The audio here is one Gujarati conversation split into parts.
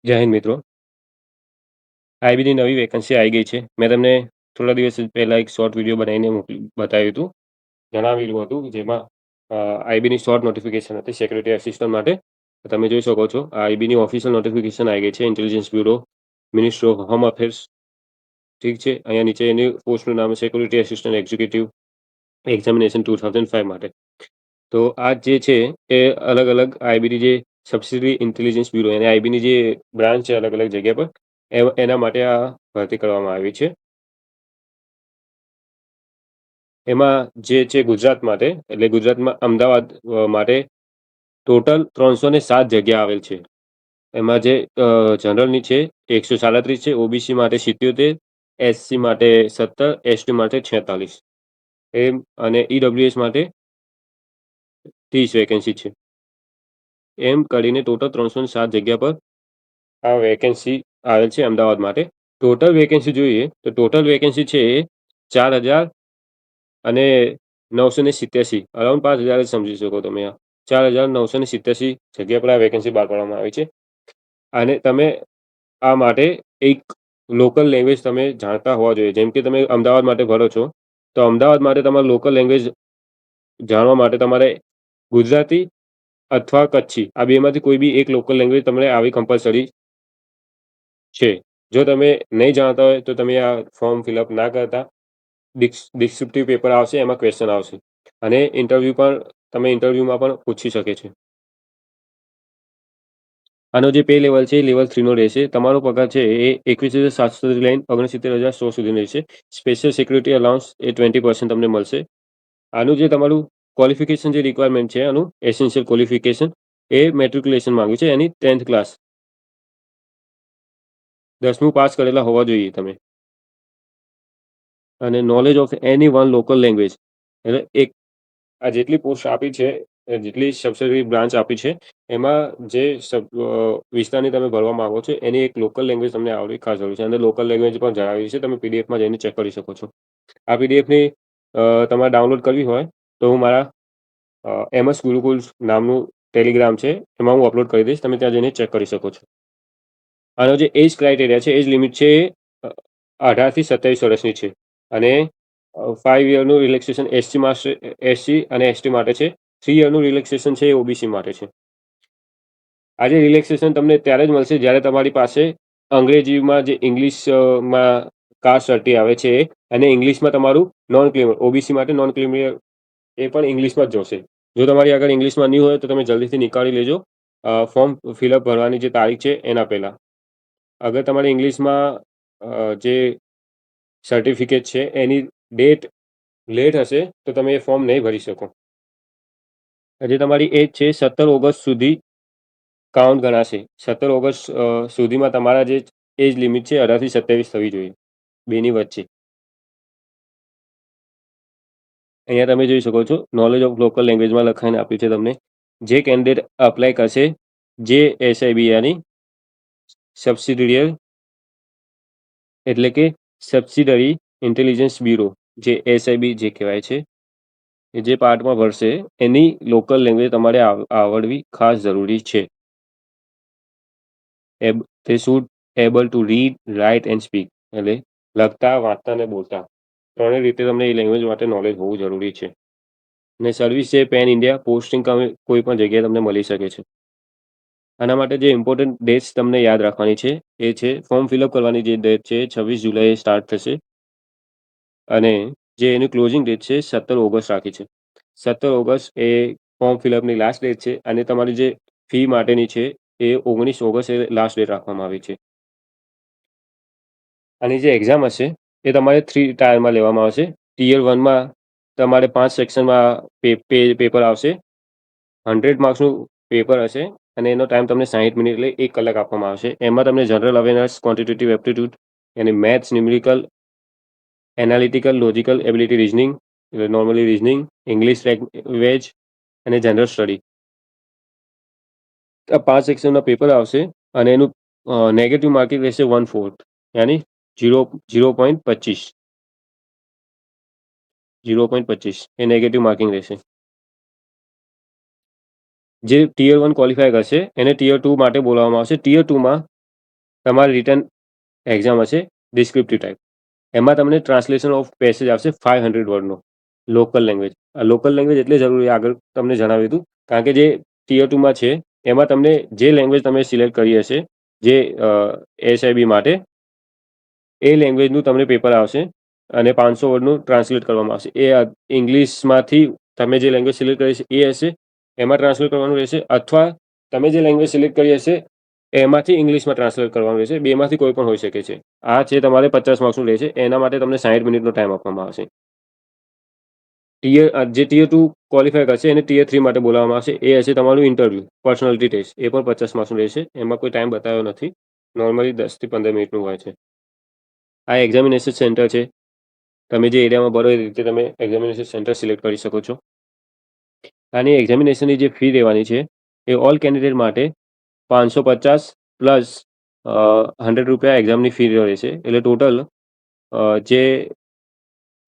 જય હિન્દ મિત્રો. આઈબીની નવી વેકન્સી આવી ગઈ છે. મેં તમને થોડા દિવસ પહેલાં એક શોર્ટ વિડીયો બનાવીને બતાવ્યું હતું, જણાવેલું હતું જેમાં આઈબીની શોર્ટ નોટિફિકેશન હતી સિક્યુરિટી આસિસ્ટન્ટ માટે. તમે જોઈ શકો છો આઈબીની ઓફિશિયલ નોટિફિકેશન આવી ગઈ છે. Intelligence bureau, ministry of home affairs. ઠીક છે, અહીંયા નીચે એની પોસ્ટનું નામ સિક્યુરિટી આસિસ્ટન્ટ એક્ઝિક્યુટિવ એક્ઝામિનેશન 2005 માટે. તો આ જે છે એ અલગ અલગ આઈબીની જે સબસિડી ઇન્ટેલિજન્સ બ્યુરો અને આઈબીની જે બ્રાન્ચ છે અલગ અલગ જગ્યા પર એના માટે આ ભરતી કરવામાં આવી છે. એમાં જે છે ગુજરાત માટે, એટલે ગુજરાતમાં અમદાવાદ માટે ટોટલ 307 જગ્યા આવેલ છે. એમાં જે જનરલની છે 137 છે, ઓબીસી માટે 77, એસસી માટે 17, એસટી માટે 46 એમ, અને ઈડબ્લ્યુએસ માટે 30 વેકેન્સી છે. એમ કરીને ટોટલ 307 જગ્યા પર આ વેકેન્સી આવેલ છે અમદાવાદ માટે. ટોટલ વેકેન્સી જોઈએ તો ટોટલ વેકેન્સી છે 4,987, અરાઉન્ડ 5,000 જ સમજી શકો તમે. આ 4,987 જગ્યા પર આ વેકેન્સી બહાર પાડવામાં આવી છે. અને તમે આ માટે એક લોકલ લેંગ્વેજ તમે જાણતા હોવા જોઈએ. જેમ કે તમે અમદાવાદ માટે ભરો છો, તો અમદાવાદ માટે તમારે લોકલ લેંગ્વેજ જાણવા માટે તમારે ગુજરાતી અથવા કચ્છી, આ બેમાંથી કોઈ બી એક લોકલ લેંગ્વેજ તમને આવી કમ્પલસરી છે. જો તમે નહીં જાણતા હોય તો તમે આ ફોર્મ ફિલઅપ ના કરતા. ડિસ્ક્રિપ્ટિવ પેપર આવશે, એમાં ક્વેશ્ચન આવશે, અને ઇન્ટરવ્યૂમાં પણ પૂછી શકે છે. આનો જે પે લેવલ છે એ લેવલ 3નો રહેશે. તમારો પગાર છે એ 21,700 લઈને 69,100 સુધી રહેશે. સ્પેશિયલ સિક્યુરિટી અલાઉન્સ એ 20% તમને મળશે. આનું જે તમારું ક્વોલિફિકેશન જે રિક્વાયરમેન્ટ છે, આનું એસેન્શિયલ ક્વોલિફિકેશન એ મેટ્રિક્યુલેશન માંગ્યું છે, એની 10th ક્લાસ 10મું પાસ કરેલા હોવા જોઈએ તમે. અને knowledge of any one local language, એટલે એક આ જેટલી પોસ્ટ આપી છે, જેટલી સબસિડી બ્રાન્ચ આપી છે, એમાં જે વિસ્તારની તમે ભરવા માંગો છો એની એક લોકલ લેંગ્વેજ તમને આવડવી ખાસ જરૂરી છે. અને લોકલ લેંગ્વેજ પણ જણાવી છે, તમે પીડીએફમાં જઈને ચેક કરી શકો છો. આ પીડીએફની તમારે ડાઉનલોડ કરવી હોય તો હું મારા એમએસ ગુરુકુલ નામનું ટેલિગ્રામ છે, એમાં હું અપલોડ કરી દઈશ. તમે ત્યાં જઈને ચેક કરી શકો છો. આનો જે એજ ક્રાઇટેરિયા છે, એજ લિમિટ છે 18 થી 27 વર્ષની છે. અને 5 યરનું રિલેક્સેશન એસસી અને એસટી માટે છે. 3 યરનું રિલેક્સેશન છે એ ઓબીસી માટે છે. આજે રિલેક્સેશન તમને ત્યારે જ મળશે જ્યારે તમારી પાસે અંગ્રેજીમાં જે ઇંગ્લિશમાં કાસ્ટ સર્ટી આવે છે, અને ઇંગ્લિશમાં તમારું નોન ક્રિમિનલ, ઓબીસી માટે નોન ક્રિમિનલ એ પણ ઇંગ્લિશમાં જ જોશે. જો તમારી આગળ ઇંગ્લિશમાં નહીં હોય તો તમે જલ્દીથી નીકાળી લેજો ફોર્મ ફિલઅપ ભરવાની જે તારીખ છે એના પહેલાં. અગર તમારે ઇંગ્લિશમાં જે સર્ટિફિકેટ છે એની ડેટ લેટ હશે તો તમે એ ફોર્મ નહીં ભરી શકો. હજી તમારી એજ છે 17 ઓગસ્ટ સુધી કાઉન્ટ ગણાશે. 17 ઓગસ્ટ સુધીમાં તમારા જે એજ લિમિટ છે 18 થી 27 થવી જોઈએ, બેની વચ્ચે. અહીંયા તમે જોઈ શકો છો નોલેજ ઓફ લોકલ લેંગ્વેજમાં લખાઈને આપ્યું છે તમને. જે કેન્ડિડેટ અપ્લાય કરશે જે એસઆઈબીઆની સબસિડિયરી, એટલે કે સબસિડરી ઇન્ટેલિજન્સ બ્યુરો, જે એસઆઈબી જે કહેવાય છે, એ જે પાર્ટમાં ભરશે એની લોકલ લેંગ્વેજ તમારે આવડવી ખાસ જરૂરી છે. They should able to read, write and speak, એટલે લખતા, વાંચતા અને બોલતા ત્રણેય રીતે તમને એ લેંગ્વેજ માટે નોલેજ હોવું જરૂરી છે. અને સર્વિસ છે પેન ઇન્ડિયા, પોસ્ટિંગ કોઈ પણ જગ્યાએ તમને મળી શકે છે. આના માટે જે ઇમ્પોર્ટન્ટ ડેટ્સ તમને યાદ રાખવાની છે એ છે ફોર્મ ફિલઅપ કરવાની જે ડેટ છે 26 જુલાઈએ સ્ટાર્ટ થશે, અને જે એની ક્લોઝિંગ ડેટ છે 17 ઓગસ્ટ રાખી છે. 17 ઓગસ્ટ એ ફોર્મ ફિલઅપની લાસ્ટ ડેટ છે, અને તમારી જે ફી માટેની છે એ 19 ઓગસ્ટ એ લાસ્ટ ડેટ રાખવામાં આવી છે. આની જે એક્ઝામ હશે એ તમારે 3 ટાયરમાં લેવામાં આવશે. ટિયર 1માં તમારે 5 સેક્શનમાં પેપર આવશે. 100 માર્ક્સનું પેપર હશે, અને એનો ટાઈમ તમને 60 મિનિટ એટલે 1 કલાક આપવામાં આવશે. એમાં તમને જનરલ અવેરનેસ, ક્વોન્ટિટેટિવ એપ્ટિટ્યૂડ, અને maths, numerical, analytical, logical ability, reasoning, normally reasoning, English language અને જનરલ સ્ટડી, આ 5 સેક્શનના પેપર આવશે. અને એનું નેગેટિવ માર્કિંગ રહેશે 1/4, યાની 0.25. એ નેગેટિવ માર્કિંગ રહેશે. જે ટિયર 1 ક્વોલિફાય કરશે એને ટિયર 2 માટે બોલાવવામાં આવશે. ટિયર 2માં તમારી રિટન એક્ઝામ હશે ડિસ્ક્રિપ્ટિવ ટાઈપ. એમાં તમને ટ્રાન્સલેશન ઓફ પેસેજ આવશે 500 વર્ડનો લોકલ લેંગ્વેજ. આ લોકલ લેંગ્વેજ એટલે જરૂરી આગળ તમને જણાવ્યું હતું કારણ કે જે ટિયર 2માં છે એમાં તમને જે લેંગ્વેજ તમે સિલેક્ટ કરી હશે જે એસઆઈબી માટે એ લેંગ્વેજનું તમને પેપર આવશે અને 500 વર્ડનું ટ્રાન્સલેટ કરવામાં આવશે. એ ઇંગ્લિશમાંથી તમે જે લેંગ્વેજ સિલેક્ટ કરી છે એ હશે એમાં ટ્રાન્સલેટ કરવાનું રહેશે અથવા તમે જે લેંગ્વેજ સિલેક્ટ કરી હશે એમાંથી ઇંગ્લિશમાં ટ્રાન્સલેટ કરવાનું રહેશે. બેમાંથી કોઈ પણ હોઈ શકે છે. આ છે તમારે 50 માર્ક્સનું રહેશે. એના માટે તમને 60 મિનિટનો ટાઈમ આપવામાં આવશે. જે ટિયર 2 ક્વોલિફાય કરશે એને ટિયર 3 માટે બોલાવવામાં આવશે. એ હશે તમારું ઇન્ટરવ્યૂ, પર્સનાલિટી ટેસ્ટ. એ પણ 50 માર્ક્સનું રહેશે. એમાં કોઈ ટાઈમ બતાવ્યો નથી. નોર્મલી 10 થી 15 મિનિટનું હોય છે. આ એક્ઝામિનેશન સેન્ટર છે. તમે જે એરિયામાં ભરો એ રીતે તમે એક્ઝામિનેશન સેન્ટર સિલેક્ટ કરી શકો છો. આની એક્ઝામિનેશનની જે ફી રહેવાની છે એ ઓલ કેન્ડિડેટ માટે 550 પ્લસ ₹100 એક્ઝામની ફી રહેશે. એટલે ટોટલ જે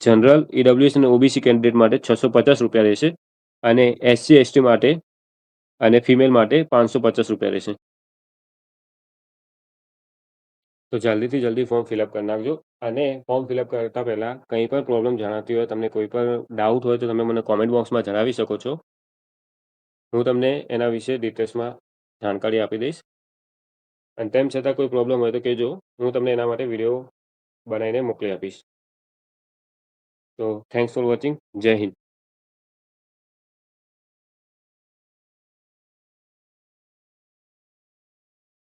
જનરલ, ઈડબ્લ્યુએસ અને ઓબીસી કેન્ડિડેટ માટે ₹650 રહેશે અને એસસી એસટી માટે અને ફિમેલ માટે ₹550 રહેશે. તો જલ્દીથી જલ્દી ફોર્મ ફિલઅપ કરી નાખજો અને ફોર્મ ફિલઅપ કરતા પહેલાં કંઈ પણ પ્રોબ્લેમ જણાતી હોય, તમને કોઈ પણ ડાઉટ હોય તો તમે મને કોમેન્ટ બોક્સમાં જણાવી શકો છો. હું તમને એના વિશે ડિટેલ્સમાં જાણકારી આપી દઈશ. અને તેમ છતાં કોઈ પ્રોબ્લેમ હોય તો કહેજો. હું તમને એના માટે વિડીયો બનાવીને મોકલી આપીશ. તો થેન્ક્સ ફોર વોચિંગ. જય હિન્દ.